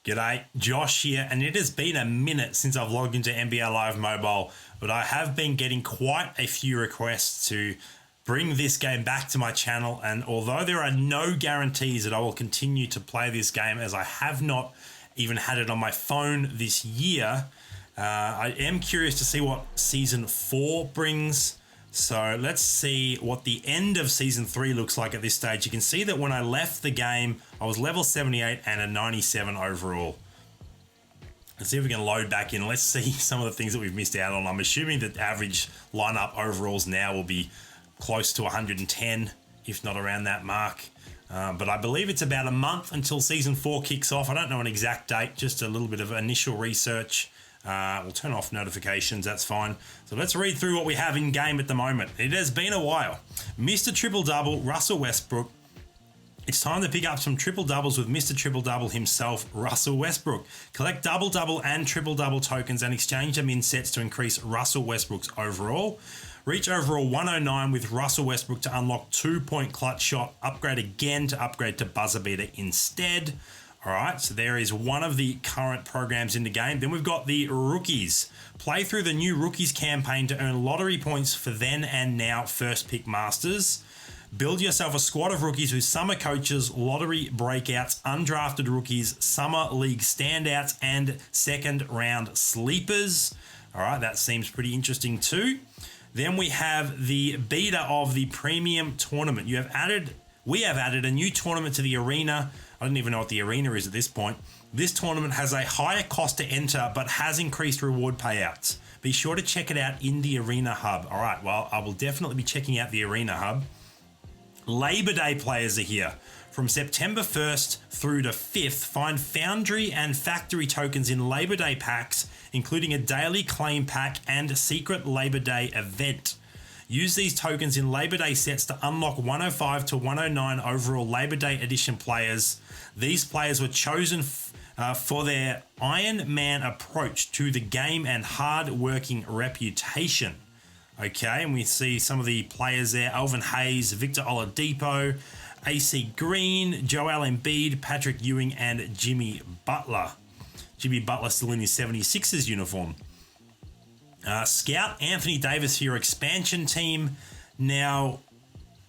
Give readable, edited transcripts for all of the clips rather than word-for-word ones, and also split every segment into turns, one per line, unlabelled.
G'day, Josh here, and it has been a minute since I've logged into NBA Live Mobile, but I have been getting quite a few requests to bring this game back to my channel, and although there are no guarantees that I will continue to play this game, as I have not even had it on my phone this year, I am curious to see what Season 4 brings. So let's see what the end of Season 3 looks like at this stage. You can see that when I left the game, I was level 78 and a 97 overall. Let's see if we can load back in. Let's see some of the things that we've missed out on. I'm assuming that average lineup overalls now will be close to 110, if not around that mark. But I believe it's about a month until Season 4 kicks off. I don't know an exact date, just a little bit of initial research. We'll turn off notifications, that's fine. So let's read through what we have in game at the moment. It has been a while. Mr. Triple Double, Russell Westbrook. It's time to pick up some triple doubles with Mr. Triple Double himself, Russell Westbrook. Collect double double and triple double tokens and exchange them in sets to increase Russell Westbrook's overall. Reach overall 109 with Russell Westbrook to unlock 2-point clutch shot. Upgrade again to upgrade to buzzer beater instead. All right, so there is one of the current programs in the game. Then we've got the rookies. Play through the new rookies campaign to earn lottery points for then and now first pick masters. Build yourself a squad of rookies with summer coaches, lottery breakouts, undrafted rookies, summer league standouts, and second round sleepers. All right, that seems pretty interesting too. Then we have the beta of the premium tournament. We have added a new tournament to the arena. I don't even know what the arena is at this point. This tournament has a higher cost to enter, but has increased reward payouts. Be sure to check it out in the Arena Hub. All right, well, I will definitely be checking out the Arena Hub. Labor Day players are here. From September 1st through to 5th, find Foundry and Factory tokens in Labor Day packs, including a daily claim pack and secret Labor Day event. Use these tokens in Labor Day sets to unlock 105 to 109 overall Labor Day edition players. These players were chosen for their Iron Man approach to the game and hard-working reputation. Okay, and we see some of the players there: Elvin Hayes, Victor Oladipo, AC Green, Joel Embiid, Patrick Ewing, and Jimmy Butler. Jimmy Butler still in his 76ers uniform. Scout Anthony Davis for your expansion team. Now,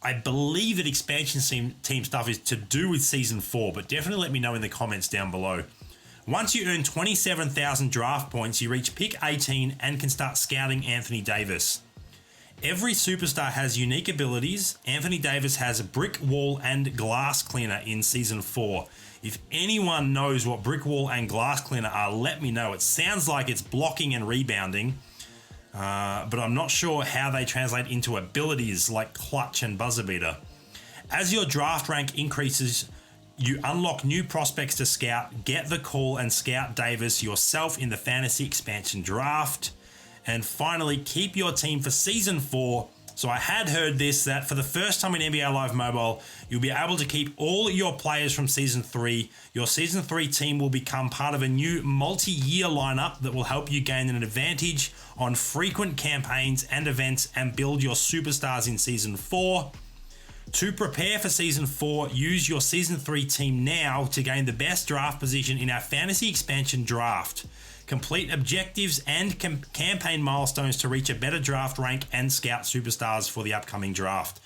I believe that expansion team stuff is to do with Season 4, but definitely let me know in the comments down below. Once you earn 27,000 draft points, you reach pick 18 and can start scouting Anthony Davis. Every superstar has unique abilities. Anthony Davis has a brick wall and glass cleaner in Season 4. If anyone knows what brick wall and glass cleaner are, let me know. It sounds like it's blocking and rebounding. But I'm not sure how they translate into abilities like clutch and buzzer beater. As your draft rank increases, you unlock new prospects to scout, get the call and scout Davis yourself in the fantasy expansion draft. And finally, keep your team for Season 4. So I had heard this, that for the first time in NBA Live Mobile, you'll be able to keep all your players from Season 3. Your Season 3 team will become part of a new multi-year lineup that will help you gain an advantage on frequent campaigns and events and build your superstars in Season 4. To prepare for Season 4, use your Season 3 team now to gain the best draft position in our fantasy expansion draft. Complete objectives and campaign milestones to reach a better draft rank and scout superstars for the upcoming draft.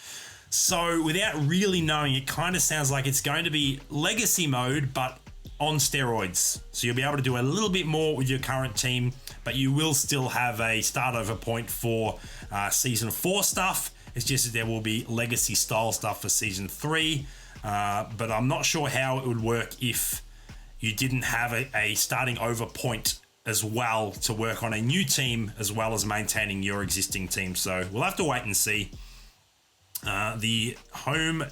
So without really knowing, it kind of sounds like it's going to be legacy mode, but on steroids. So you'll be able to do a little bit more with your current team, but you will still have a start over point for Season 4 stuff. It's just that there will be legacy style stuff for Season 3, but I'm not sure how it would work if you didn't have a starting over point as well to work on a new team as well as maintaining your existing team. So we'll have to wait and see. The home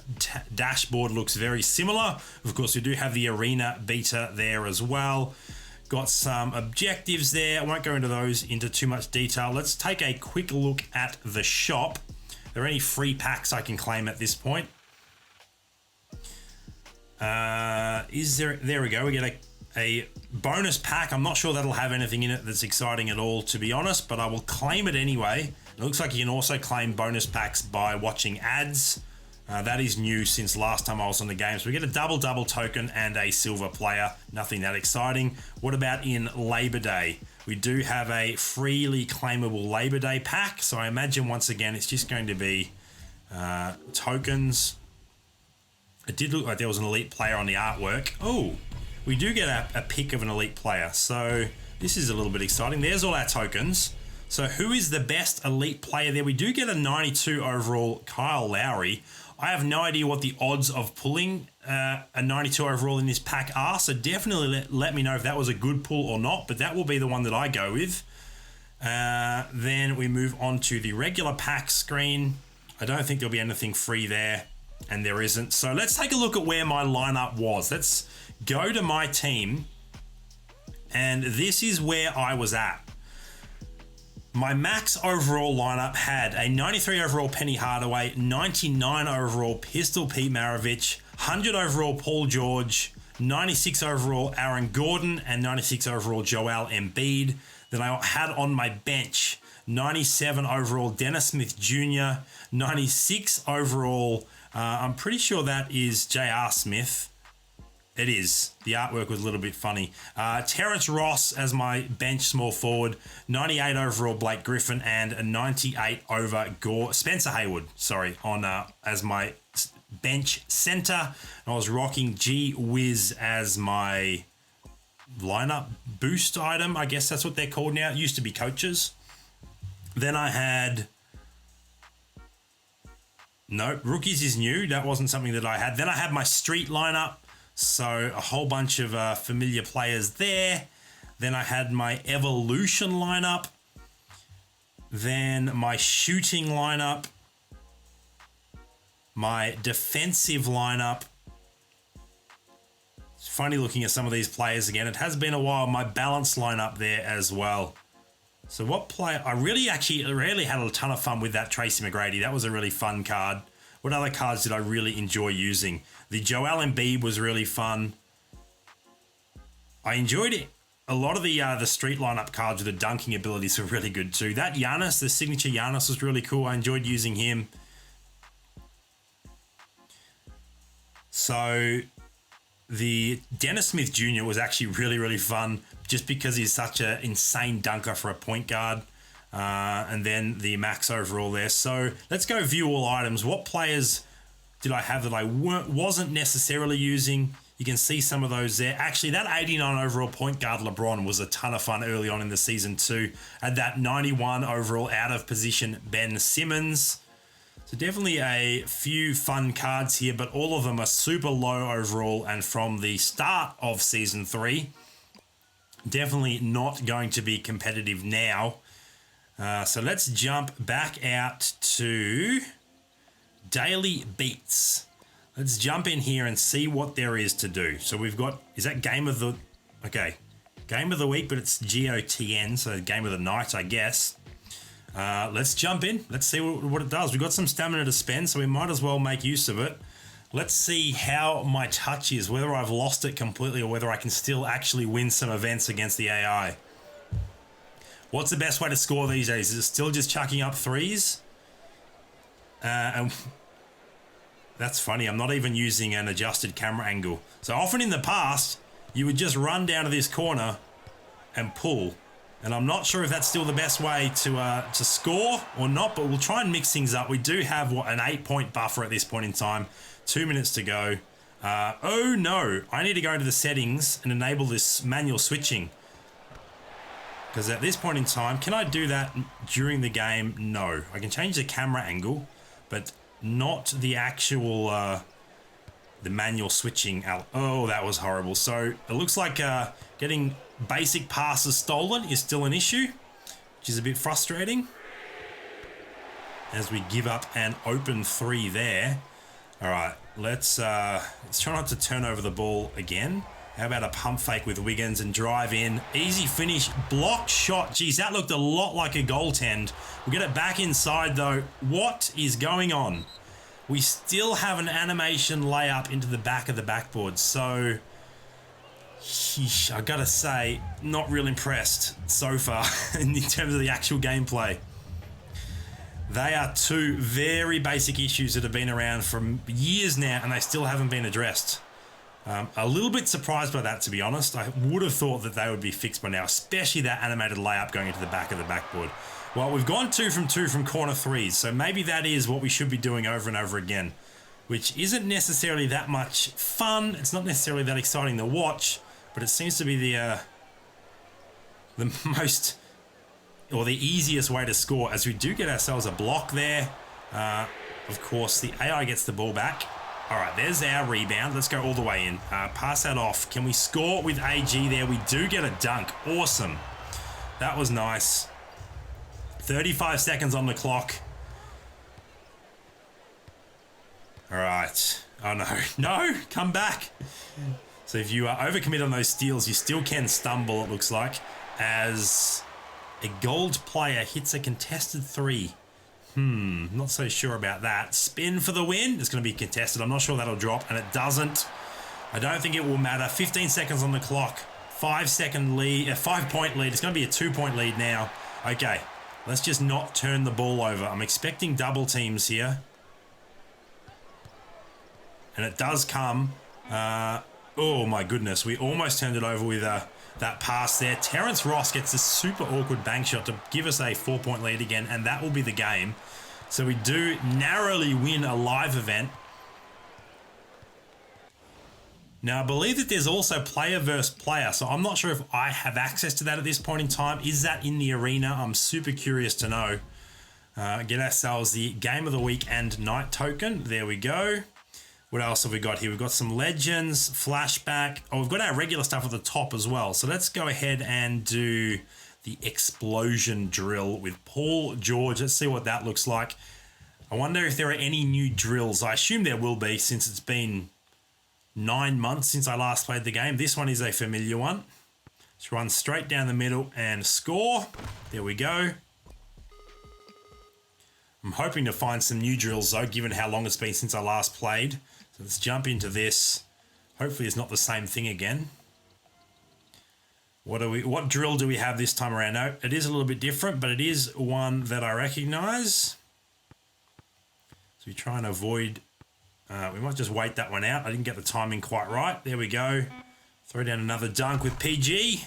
dashboard looks very similar. Of course, we do have the arena beta there as well. Got some objectives there. I won't go into those into too much detail. Let's take a quick look at the shop. Are there any free packs I can claim at this point? There we go. We get a bonus pack. I'm not sure that'll have anything in it that's exciting at all, to be honest, but I will claim it anyway. It looks like you can also claim bonus packs by watching ads. That is new since last time I was on the game. So we get a double token and a silver player. Nothing that exciting. What about in Labor Day? We do have a freely claimable Labor Day pack. So I imagine once again it's just going to be tokens. It did look like there was an elite player on the artwork. Oh, we do get a pick of an elite player. So this is a little bit exciting. There's all our tokens. So who is the best elite player there? We do get a 92 overall Kyle Lowry. I have no idea what the odds of pulling a 92 overall in this pack are, so definitely let me know if that was a good pull or not, but that will be the one that I go with. Then we move on to the regular pack screen. I don't think there'll be anything free there, and there isn't. So let's take a look at where my lineup was. Let's go to my team, and this is where I was at. My max overall lineup had a 93 overall Penny Hardaway, 99 overall Pistol Pete Maravich, 100 overall Paul George, 96 overall Aaron Gordon, and 96 overall Joel Embiid. Then I had on my bench 97 overall Dennis Smith Jr., 96 overall, I'm pretty sure that is J.R. Smith. It is. The artwork was a little bit funny. Terrence Ross as my bench small forward, 98 overall Blake Griffin, and a 98 over Spencer Haywood, on as my bench center. I was rocking G Wiz as my lineup boost item. I guess that's what they're called now. It used to be coaches. Then I had... No, rookies is new. That wasn't something that I had. Then I had my street lineup. So a whole bunch of familiar players there. Then I had my evolution lineup. Then my shooting lineup. My defensive lineup. It's funny looking at some of these players again. It has been a while. My balance lineup there as well. So what player... I really had a ton of fun with that Tracy McGrady. That was a really fun card. What other cards did I really enjoy using? The Joel Embiid was really fun. I enjoyed it. A lot of the street lineup cards with the dunking abilities were really good too. That Giannis, the signature Giannis, was really cool. I enjoyed using him. So the Dennis Smith Jr. was actually really, really fun just because he's such an insane dunker for a point guard. And then the max overall there. So let's go view all items. What players did I have that I wasn't necessarily using? You can see some of those there. Actually, that 89 overall point guard LeBron was a ton of fun early on in the season too. Had that 91 overall out of position Ben Simmons. So definitely a few fun cards here, but all of them are super low overall and from the start of Season 3. Definitely not going to be competitive now. So let's jump back out to Daily Beats. Let's jump in here and see what there is to do. So we've got, is that Game of the, okay, Game of the Week, but it's GOTN, so Game of the Night, I guess. Let's jump in. Let's see what it does. We've got some stamina to spend, so we might as well make use of it. Let's see how my touch is, whether I've lost it completely or whether I can still actually win some events against the AI. What's the best way to score these days? Is it still just chucking up threes? And that's funny. I'm not even using an adjusted camera angle. So often in the past, you would just run down to this corner and pull. And I'm not sure if that's still the best way to score or not, but we'll try and mix things up. We do have, an 8-point buffer at this point in time. 2 minutes to go. Oh no, I need to go into the settings and enable this manual switching. Because at this point in time, can I do that during the game? No. I can change the camera angle, but not the actual, the manual switching. Oh, that was horrible. So it looks like getting basic passes stolen is still an issue, which is a bit frustrating. As we give up an open 3 there. All right, let's try not to turn over the ball again. How about a pump fake with Wiggins and drive in? Easy finish, block shot. Geez, that looked a lot like a goaltend. We'll get it back inside though. What is going on? We still have an animation layup into the back of the backboard. So, I gotta say, not real impressed so far in terms of the actual gameplay. They are two very basic issues that have been around for years now, and they still haven't been addressed. A little bit surprised by that, to be honest. I would have thought that they would be fixed by now, especially that animated layup going into the back of the backboard. Well, we've gone 2 from 2 from corner threes, so maybe that is what we should be doing over and over again, which isn't necessarily that much fun. It's not necessarily that exciting to watch, but it seems to be the most, or the easiest way to score, as we do get ourselves a block there. Of course, the AI gets the ball back. All right, there's our rebound. Let's go all the way in. Pass that off. Can we score with AG there? We do get a dunk. Awesome. That was nice. 35 seconds on the clock. All right. Oh, no. No, come back. So if you overcommit on those steals, you still can stumble, it looks like, as a gold player hits a contested three. Not so sure about that. Spin for the win. It's going to be contested. I'm not sure that'll drop, and it doesn't. I don't think it will matter. 15 seconds on the clock. 5-second lead, a 5-point lead. It's going to be a 2-point lead now. Okay, let's just not turn the ball over. I'm expecting double teams here. And it does come. Oh my goodness, we almost turned it over with that pass there. Terrence Ross gets a super awkward bank shot to give us a 4-point lead again, and that will be the game. So we do narrowly win a live event. Now, I believe that there's also player versus player, so I'm not sure if I have access to that at this point in time. Is that in the arena? I'm super curious to know. Get ourselves the Game of the Week and Night token. There we go. What else have we got here? We've got some legends, flashback. Oh, we've got our regular stuff at the top as well. So let's go ahead and do the explosion drill with Paul George. Let's see what that looks like. I wonder if there are any new drills. I assume there will be, since it's been 9 months since I last played the game. This one is a familiar one. Let's run straight down the middle and score. There we go. I'm hoping to find some new drills though, given how long it's been since I last played. So let's jump into this. Hopefully it's not the same thing again. What drill do we have this time around? No, it is a little bit different, but it is one that I recognize. So we try and avoid, we might just wait that one out. I didn't get the timing quite right. There we go. Throw down another dunk with PG.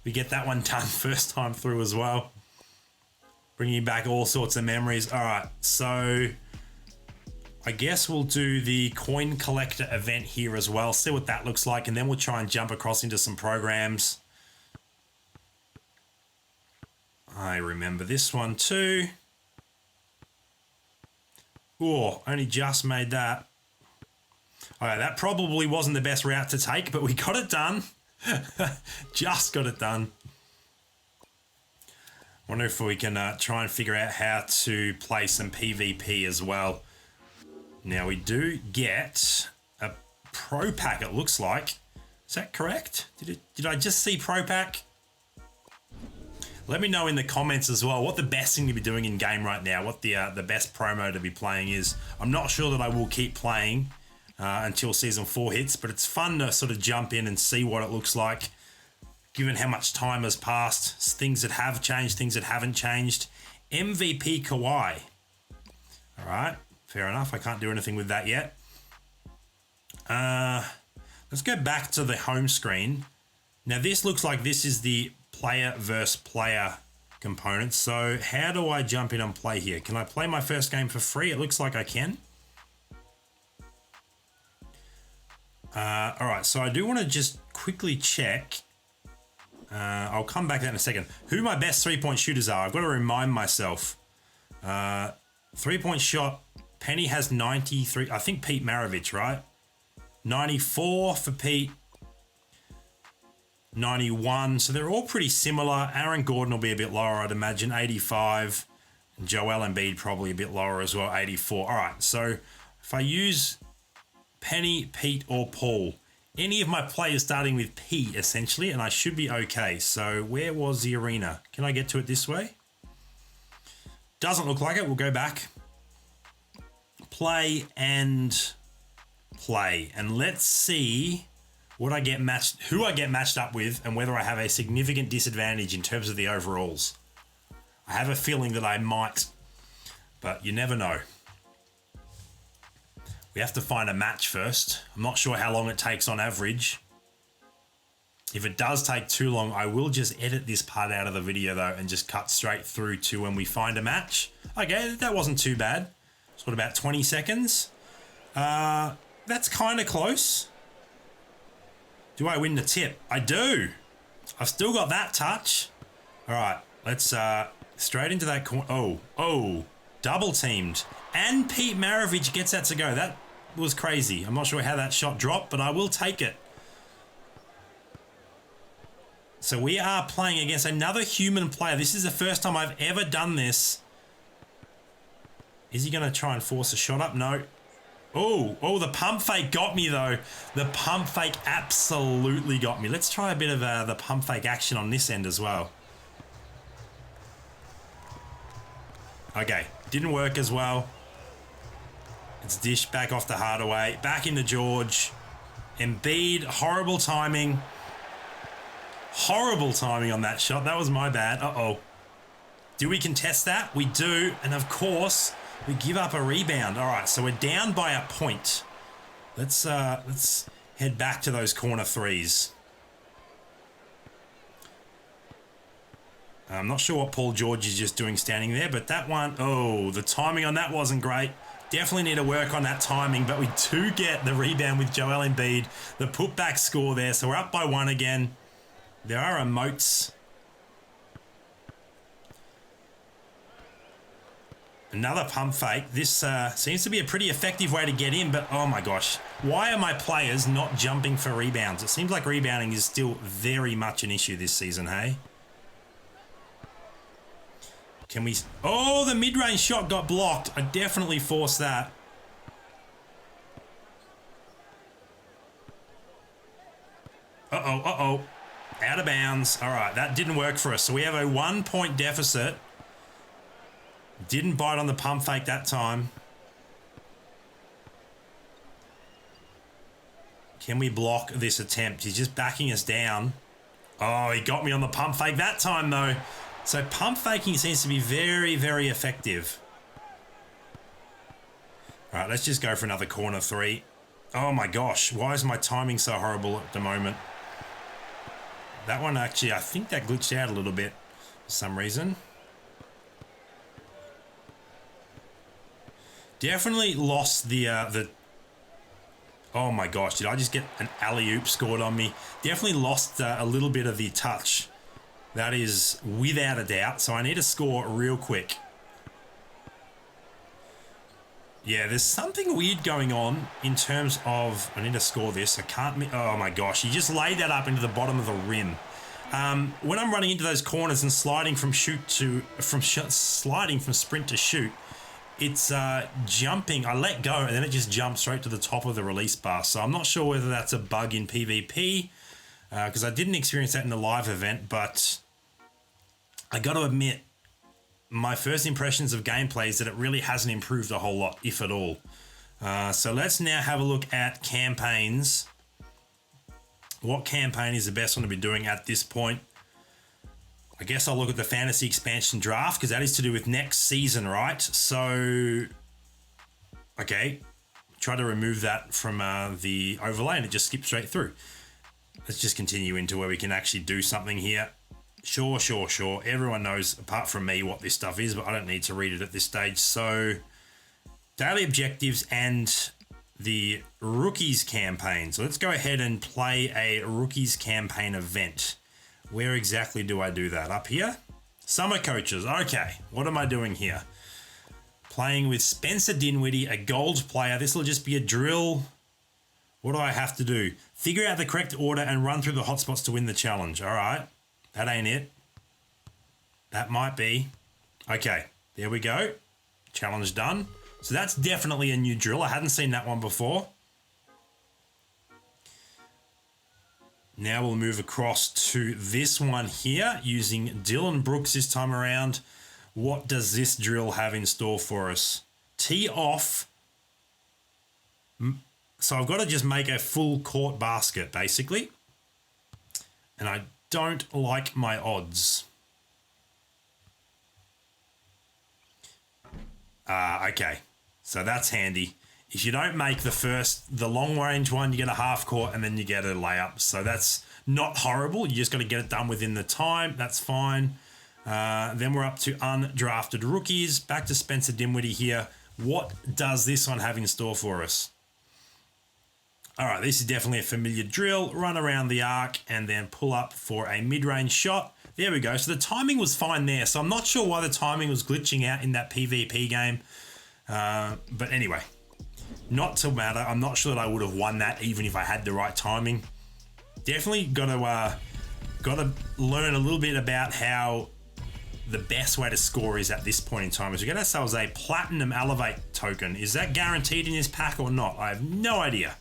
We get that one done first time through as well. Bringing back all sorts of memories. All right, so I guess we'll do the coin collector event here as well. See what that looks like, and then we'll try and jump across into some programs. I remember this one too. Oh, only just made that. Okay, that probably wasn't the best route to take, but we got it done. Just got it done. Wonder if we can try and figure out how to play some PvP as well. Now we do get a Pro Pack, it looks like. Is that correct? Did I just see Pro Pack? Let me know in the comments as well what the best thing to be doing in game right now, what the best promo to be playing is. I'm not sure that I will keep playing until Season 4 hits, but it's fun to sort of jump in and see what it looks like, given how much time has passed, things that have changed, things that haven't changed. MVP Kawhi. All right, fair enough. I can't do anything with that yet. Let's go back to the home screen. Now, this looks like this is the player versus player component. So how do I jump in and play here? Can I play my first game for free? It looks like I can. All right, so I do want to just quickly check. I'll come back to that in a second. Who my best three-point shooters are. I've got to remind myself. Three-point shot, Penny has 93. I think Pete Maravich, right? 94 for Pete. 91. So they're all pretty similar. Aaron Gordon will be a bit lower, I'd imagine. 85. Joel Embiid probably a bit lower as well. 84. All right, so if I use Penny, Pete, or Paul, any of my players starting with P, essentially, and I should be okay. So where was the arena? Can I get to it this way? Doesn't look like it. We'll go back. Play and play. And let's see what I get matched, who I get matched up with, and whether I have a significant disadvantage in terms of the overalls. I have a feeling that I might. but you never know. We have to find a match first. I'm not sure how long it takes on average. If it does take too long, I will just edit this part out of the video though and just cut straight through to when we find a match. Okay, that wasn't too bad. It's what, about 20 seconds? That's kind of close. Do I win the tip? I do. I've still got that touch. All right, let's straight into that corner. Oh, double teamed. And Pete Maravich gets that to go. That was crazy. I'm not sure how that shot dropped, but I will take it. So we are playing against another human player. This is the first time I've ever done this. Is he going to try and force a shot up? No. Oh, the pump fake got me though. The pump fake absolutely got me. Let's try a bit of the pump fake action on this end as well. Okay, didn't work as well. It's dished back off to Hardaway. Back into George. Embiid, horrible timing. Horrible timing on that shot. That was my bad. Uh-oh. Do we contest that? We do. And of course, we give up a rebound. All right, so we're down by a point. Let's head back to those corner threes. I'm not sure what Paul George is just doing standing there, but that one, oh, the timing on that wasn't great. Definitely need to work on that timing, but we do get the rebound with Joel Embiid. The putback score there, so we're up by one again. There are emotes. Another pump fake. This seems to be a pretty effective way to get in, but oh my gosh. Why are my players not jumping for rebounds? It seems like rebounding is still very much an issue this season, hey? Can we... Oh, the mid-range shot got blocked. I definitely forced that. Uh-oh. Out of bounds. All right, that didn't work for us. So we have a 1 point deficit. Didn't bite on the pump fake that time. Can we block this attempt? He's just backing us down. Oh, he got me on the pump fake that time, though. So pump faking seems to be very, very effective. All right, let's just go for another corner three. Oh, my gosh. Why is my timing so horrible at the moment? That one actually, I think that glitched out a little bit for some reason. Definitely lost the oh my gosh, did I just get an alley-oop scored on me? Definitely lost a little bit of the touch. That is without a doubt, so I need to score real quick. Yeah, there's something weird going on in terms of... I need to score this. I can't... Oh my gosh, you just laid that up into the bottom of the rim. When I'm running into those corners and sliding from sprint to shoot, it's jumping. I let go and then it just jumps straight to the top of the release bar. So I'm not sure whether that's a bug in PvP because I didn't experience that in the live event, but I got to admit, my first impressions of gameplay is that it really hasn't improved a whole lot, if at all. So let's now have a look at campaigns. What campaign is the best one to be doing at this point? I guess I'll look at the fantasy expansion draft because that is to do with next season, right? So, okay, try to remove that from the overlay and it just skips straight through. Let's just continue into where we can actually do something here. Sure. Everyone knows, apart from me, what this stuff is, but I don't need to read it at this stage. So, daily objectives and the rookies campaign. So let's go ahead and play a rookies campaign event. Where exactly do I do that? Up here? Summer coaches. Okay, what am I doing here? Playing with Spencer Dinwiddie, a gold player. This will just be a drill. What do I have to do? Figure out the correct order and run through the hotspots to win the challenge. All right. That ain't it. That might be. Okay, there we go. Challenge done. So that's definitely a new drill. I hadn't seen that one before. Now we'll move across to this one here using Dylan Brooks this time around. What does this drill have in store for us? Tee off. So I've got to just make a full court basket, basically. And I don't like my odds. Okay. So that's handy. If you don't make the long range one, you get a half court and then you get a layup. So that's not horrible. You just got to get it done within the time. That's fine. Then we're up to undrafted rookies. Back to Spencer Dinwiddie here. What does this one have in store for us? All right, this is definitely a familiar drill. Run around the arc and then pull up for a mid-range shot. There we go. So the timing was fine there. So I'm not sure why the timing was glitching out in that PvP game. But anyway, not to matter. I'm not sure that I would have won that even if I had the right timing. Definitely got to learn a little bit about how the best way to score is at this point in time. Is we get ourselves a Platinum Elevate token. Is that guaranteed in this pack or not? I have no idea.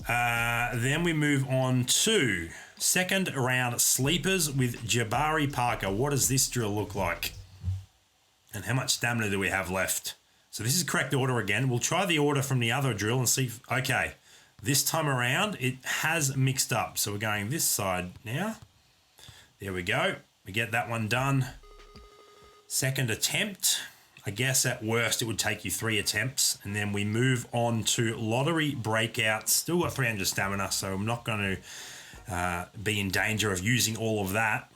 Then we move on to second round sleepers with Jabari Parker. What does this drill look like? And how much stamina do we have left? So this is correct order again. We'll try the order from the other drill and see. Okay, this time around it has mixed up. So we're going this side now. There we go. We get that one done. Second attempt. I guess at worst it would take you 3 attempts. And then we move on to lottery breakout. Still got 300 stamina, so I'm not going to be in danger of using all of that.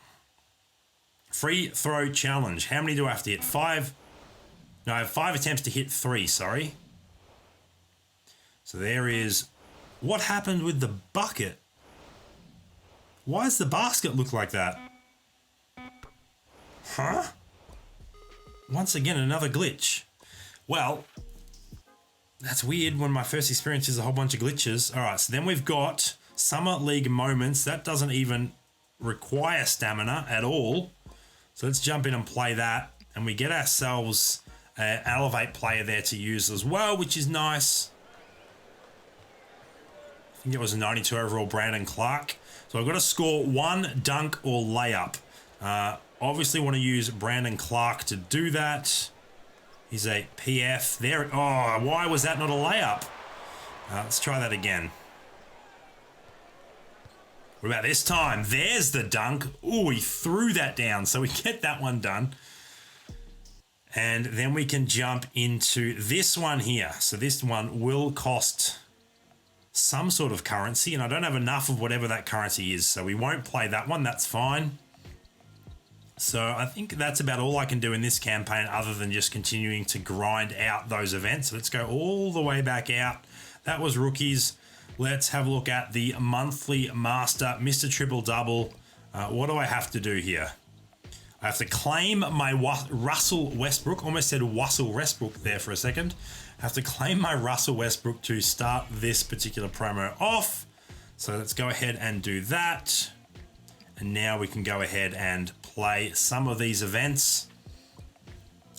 Free throw challenge. How many do I have to hit? 5. No, I have 5 attempts to hit 3, sorry. So there is... What happened with the bucket? Why does the basket look like that? Huh? Once again, another glitch. Well, that's weird when my first experience is a whole bunch of glitches. All right, so then we've got Summer League Moments. That doesn't even require stamina at all. So let's jump in and play that. And we get ourselves an Elevate player there to use as well, which is nice. I think it was a 92 overall Brandon Clark. So I've got to score 1 dunk or layup. Obviously want to use Brandon Clark to do that. He's a PF there. Oh, why was that not a layup? Let's try that again. What about this time? There's the dunk. Oh, he threw that down. So we get that one done. And then we can jump into this one here. So this one will cost some sort of currency. And I don't have enough of whatever that currency is. So we won't play that one. That's fine. So I think that's about all I can do in this campaign other than just continuing to grind out those events. So let's go all the way back out. That was rookies. Let's have a look at the monthly master, Mr. Triple Double. What do I have to do here? I have to claim my Russell Westbrook. Almost said Russell Westbrook there for a second. I have to claim my Russell Westbrook to start this particular promo off. So let's go ahead and do that. And now we can go ahead and play some of these events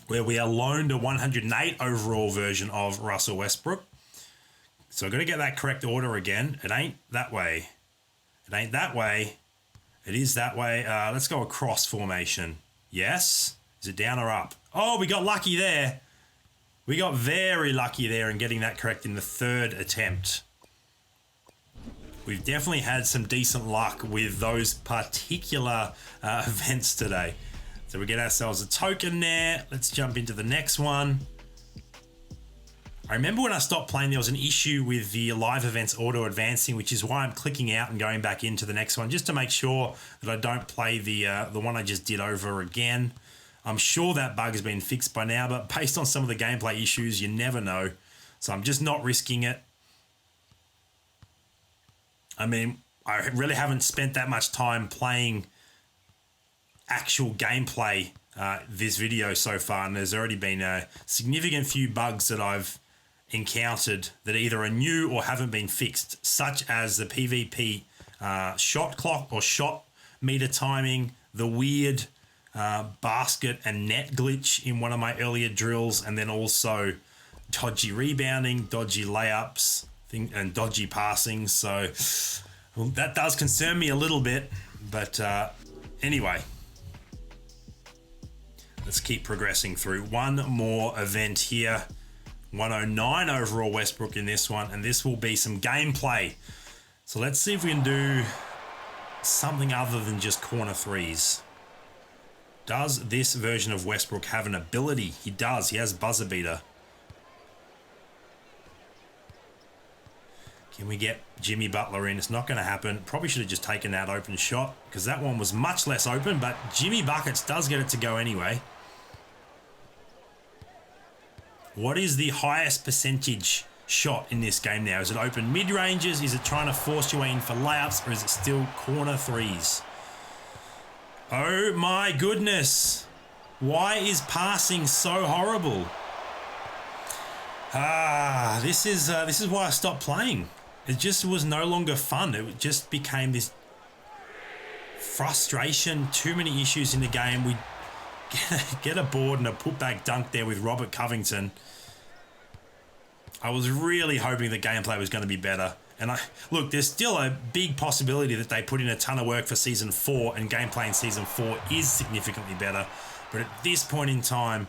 where we are loaned a 108 overall version of Russell Westbrook. So I've got to get that correct order again. It ain't that way. It ain't that way. It is that way. Let's go across formation. Yes. Is it down or up? Oh, we got lucky there. We got very lucky there in getting that correct in the 3rd attempt. We've definitely had some decent luck with those particular events today. So we get ourselves a token there. Let's jump into the next one. I remember when I stopped playing, there was an issue with the live events auto-advancing, which is why I'm clicking out and going back into the next one, just to make sure that I don't play the one I just did over again. I'm sure that bug has been fixed by now, but based on some of the gameplay issues, you never know. So I'm just not risking it. I mean, I really haven't spent that much time playing actual gameplay this video so far, and there's already been a significant few bugs that I've encountered that either are new or haven't been fixed, such as the PvP shot clock or shot meter timing, the weird basket and net glitch in one of my earlier drills, and then also dodgy rebounding, dodgy layups, and dodgy passing. So that does concern me a little bit, but anyway, let's keep progressing through. One more event here. 109 overall Westbrook in this one, and this will be some gameplay. So let's see if we can do something other than just corner threes. Does this version of Westbrook have an ability? He does. He has buzzer beater. Can we get Jimmy Butler in? It's not going to happen. Probably should have just taken that open shot because that one was much less open, but Jimmy Buckets does get it to go anyway. What is the highest percentage shot in this game now? Is it open mid-ranges? Is it trying to force you in for layups? Or is it still corner threes? Oh my goodness. Why is passing so horrible? This is why I stopped playing. It just was no longer fun. It just became this frustration, too many issues in the game. We get a board and a putback dunk there with Robert Covington. I was really hoping the gameplay was going to be better. And look, there's still a big possibility that they put in a ton of work for Season 4 and gameplay in Season 4 is significantly better. But at this point in time,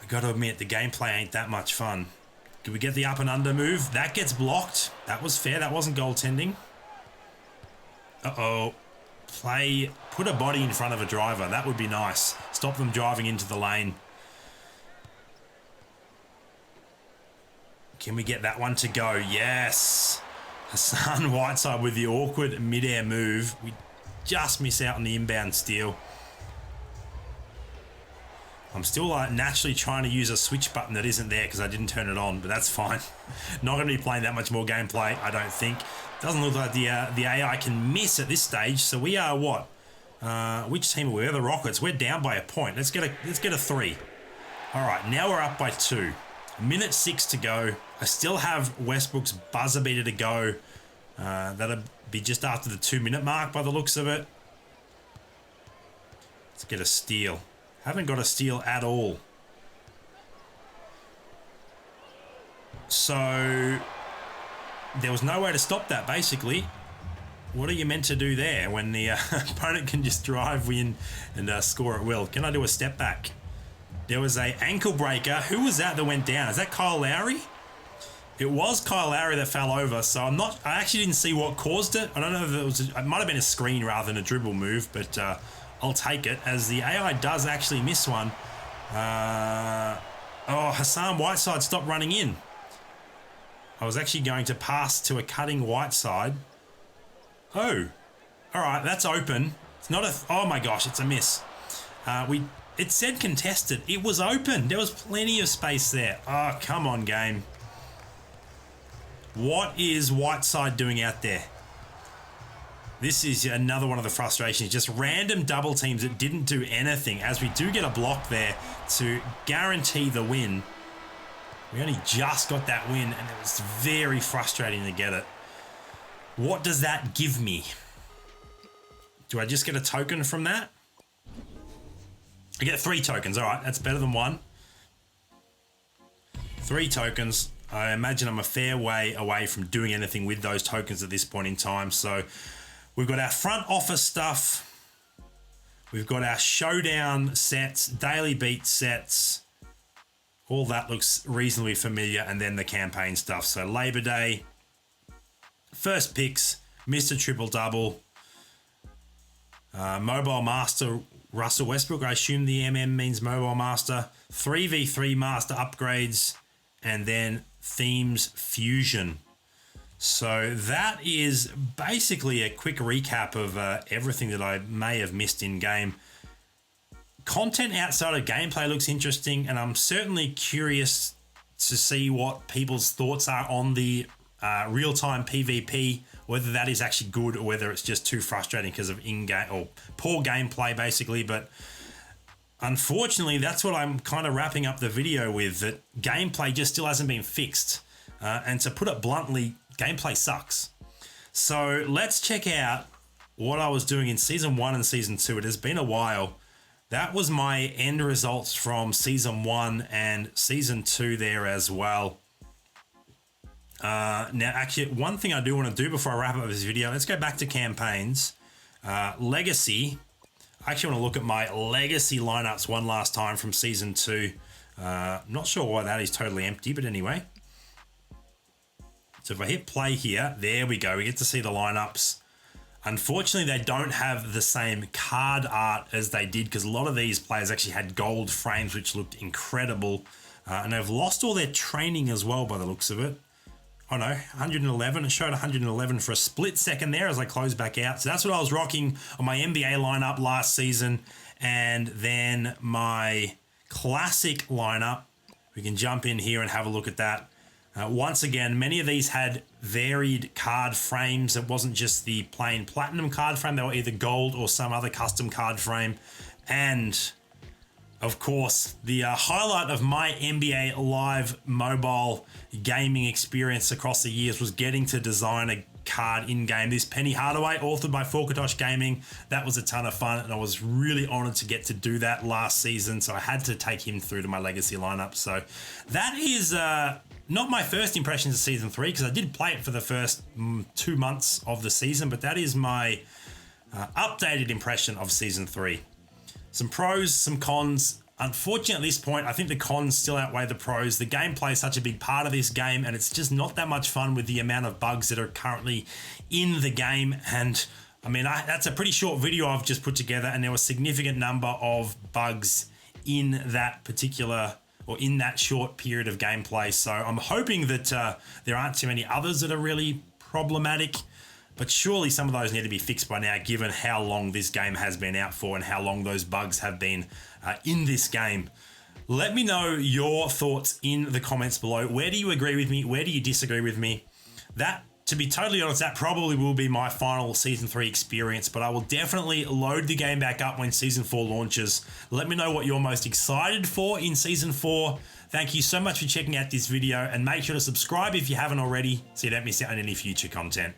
I got to admit, the gameplay ain't that much fun. Did we get the up and under move? That gets blocked. That was fair. That wasn't goaltending. Uh-oh. Put a body in front of a driver. That would be nice. Stop them driving into the lane. Can we get that one to go? Yes. Hassan Whiteside with the awkward mid-air move. We just miss out on the inbound steal. I'm still naturally trying to use a switch button that isn't there because I didn't turn it on, but that's fine. Not going to be playing that much more gameplay, I don't think. Doesn't look like the AI can miss at this stage. So we are what? Which team are we? We're the Rockets. We're down by a point. Let's get a 3. All right, now we're up by 2. Minute 6 to go. I still have Westbrook's buzzer beater to go. That'll be just after the 2-minute mark by the looks of it. Let's get a steal. Haven't got a steal at all. So there was no way to stop that, basically. What are you meant to do there when the opponent can just drive in and score at will? Can I do a step back? There was a ankle breaker. Who was that went down? Is that Kyle Lowry? It was Kyle Lowry that fell over, so I actually didn't see what caused it. I don't know if it might have been a screen rather than a dribble move, but I'll take it as the AI does actually miss one. Hassan Whiteside stopped running in. I was actually going to pass to a cutting Whiteside. Oh, all right, that's open. It's not oh my gosh, it's a miss. It said contested. It was open. There was plenty of space there. Oh, come on, game. What is Whiteside doing out there? This is another one of the frustrations. Just random double teams that didn't do anything, as we do get a block there to guarantee the win. We only just got that win, and it was very frustrating to get it. What does that give me? Do I just get a token from that? I get 3 tokens. All right, that's better than 1. 3 tokens. I imagine I'm a fair way away from doing anything with those tokens at this point in time. So we've got our front office stuff. We've got our showdown sets, daily beat sets. All that looks reasonably familiar. And then the campaign stuff. So Labor Day, first picks, Mr. Triple Double, Mobile Master, Russell Westbrook. I assume the MM means Mobile Master. 3v3 Master upgrades. And then Themes Fusion. So that is basically a quick recap of everything that I may have missed in game. Content outside of gameplay looks interesting, and I'm certainly curious to see what people's thoughts are on the real-time PvP, whether that is actually good or whether it's just too frustrating because of in-game or poor gameplay, basically. But unfortunately, that's what I'm kind of wrapping up the video with, that gameplay just still hasn't been fixed. And to put it bluntly, gameplay sucks. So let's check out what I was doing in Season 1 and Season 2. It has been a while. That was my end results from Season 1 and Season 2 there as well. Now, actually, one thing I do want to do before I wrap up this video, let's go back to campaigns. Legacy. I actually want to look at my legacy lineups one last time from Season 2. Not sure why that is totally empty, but anyway. So if I hit play here, there we go. We get to see the lineups. Unfortunately, they don't have the same card art as they did, because a lot of these players actually had gold frames, which looked incredible. And they've lost all their training as well by the looks of it. Oh no, 111. It showed 111 for a split second there as I closed back out. So that's what I was rocking on my NBA lineup last season. And then my classic lineup, we can jump in here and have a look at that. Once again, many of these had varied card frames. It wasn't just the plain platinum card frame. They were either gold or some other custom card frame. And of course, the highlight of my NBA Live mobile gaming experience across the years was getting to design a card in-game. This Penny Hardaway, authored by Forkatosh Gaming, that was a ton of fun, and I was really honored to get to do that last season, so I had to take him through to my legacy lineup. So that is not my first impressions of Season 3, because I did play it for the first 2 months of the season, but that is my updated impression of Season 3. Some pros, some cons. Unfortunately, at this point, I think the cons still outweigh the pros. The gameplay is such a big part of this game, and it's just not that much fun with the amount of bugs that are currently in the game. And I mean, that's a pretty short video I've just put together, and there was a significant number of bugs in that particular, or in that short period of gameplay. So I'm hoping that there aren't too many others that are really problematic. But surely some of those need to be fixed by now, given how long this game has been out for and how long those bugs have been in this game. Let me know your thoughts in the comments below. Where do you agree with me? Where do you disagree with me? That, to be totally honest, that probably will be my final Season 3 experience, but I will definitely load the game back up when Season 4 launches. Let me know what you're most excited for in Season 4. Thank you so much for checking out this video, and make sure to subscribe if you haven't already so you don't miss out on any future content.